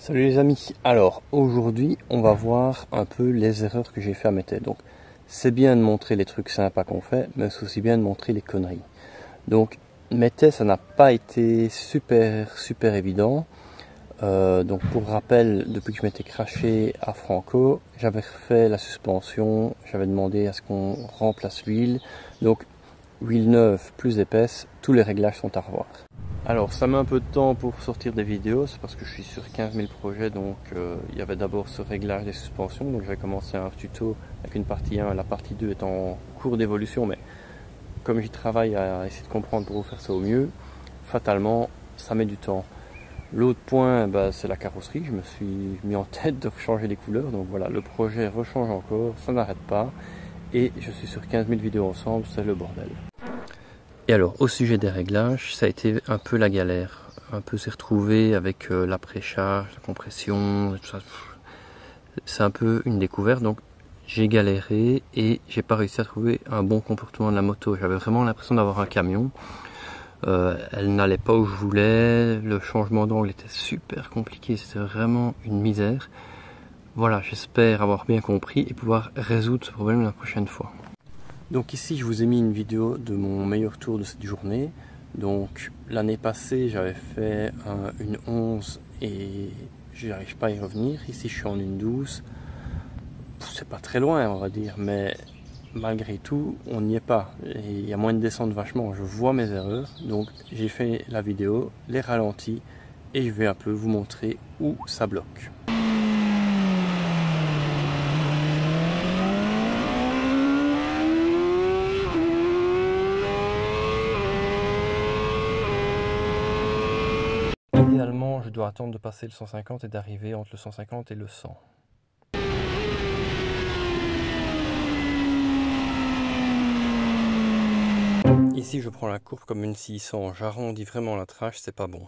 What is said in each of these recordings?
Salut les amis, alors aujourd'hui on va voir un peu les erreurs que j'ai fait à Mété. Donc c'est bien de montrer les trucs sympas qu'on fait, mais c'est aussi bien de montrer les conneries. Donc Mété, ça n'a pas été super évident. Donc pour rappel, depuis que je m'étais craché à Franco, j'avais refait la suspension, j'avais demandé à ce qu'on remplace l'huile. Donc huile neuve plus épaisse, tous les réglages sont à revoir. Alors ça met un peu de temps pour sortir des vidéos, c'est parce que je suis sur 15 000 projets, donc il y avait d'abord ce réglage des suspensions, donc j'avais commencé un tuto avec une partie 1, la partie 2 est en cours d'évolution, mais comme j'y travaille à essayer de comprendre pour vous faire ça au mieux, fatalement ça met du temps. L'autre point, c'est la carrosserie, je me suis mis en tête de changer les couleurs, donc voilà, le projet rechange encore, ça n'arrête pas, et je suis sur 15 000 vidéos ensemble, c'est le bordel. Et alors, au sujet des réglages, ça a été un peu la galère. Un peu s'est retrouvé avec la précharge, la compression, tout ça. C'est un peu une découverte, donc j'ai galéré et j'ai pas réussi à trouver un bon comportement de la moto. J'avais vraiment l'impression d'avoir un camion. Elle n'allait pas où je voulais, le changement d'angle était super compliqué, c'était vraiment une misère. Voilà, j'espère avoir bien compris et pouvoir résoudre ce problème la prochaine fois. Donc ici je vous ai mis une vidéo de mon meilleur tour de cette journée. Donc l'année passée j'avais fait une 11 et je n'arrive pas à y revenir. Ici je suis en une 12. C'est pas très loin on va dire, mais malgré tout on n'y est pas. Et il y a moins de descente vachement, je vois mes erreurs. Donc j'ai fait la vidéo, les ralentis et je vais un peu vous montrer où ça bloque. Idéalement, je dois attendre de passer le 150 et d'arriver entre le 150 et le 100. Ici, je prends la courbe comme une 600. J'arrondis vraiment la trache, c'est pas bon.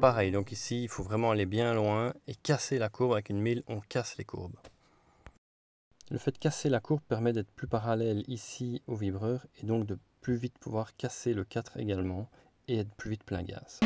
Pareil, donc ici, il faut vraiment aller bien loin et casser la courbe. Avec une 1000, on casse les courbes. Le fait de casser la courbe permet d'être plus parallèle ici au vibreur et donc de plus vite pouvoir casser le 4 également et être plus vite plein gaz.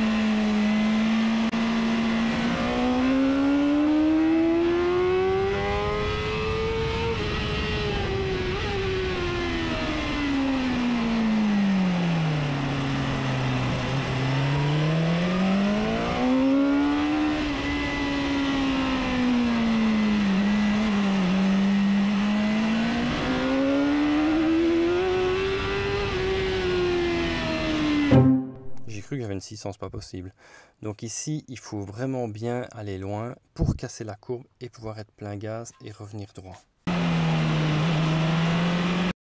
J'ai cru que j'avais une 600, c'est pas possible. Donc ici, il faut vraiment bien aller loin pour casser la courbe et pouvoir être plein gaz et revenir droit.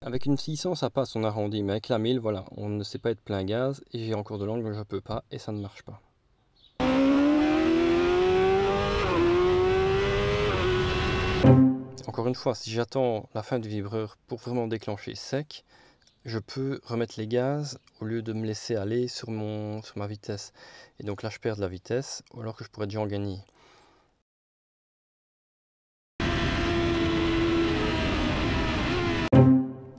Avec une 600, ça passe, on arrondit, mais avec la 1000, voilà, on ne sait pas être plein gaz et j'ai encore de l'angle, je peux pas et ça ne marche pas. Encore une fois, si j'attends la fin du vibreur pour vraiment déclencher sec, je peux remettre les gaz au lieu de me laisser aller sur ma vitesse. Et donc là, je perds de la vitesse, alors que je pourrais déjà en gagner.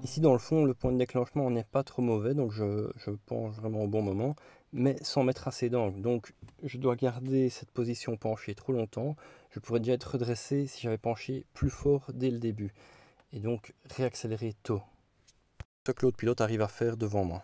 Ici, dans le fond, le point de déclenchement n'est pas trop mauvais, donc je penche vraiment au bon moment, mais sans mettre assez d'angle. Donc, je dois garder cette position penchée trop longtemps. Je pourrais déjà être redressé si j'avais penché plus fort dès le début. Et donc, réaccélérer tôt. Ce que l'autre pilote arrive à faire devant moi.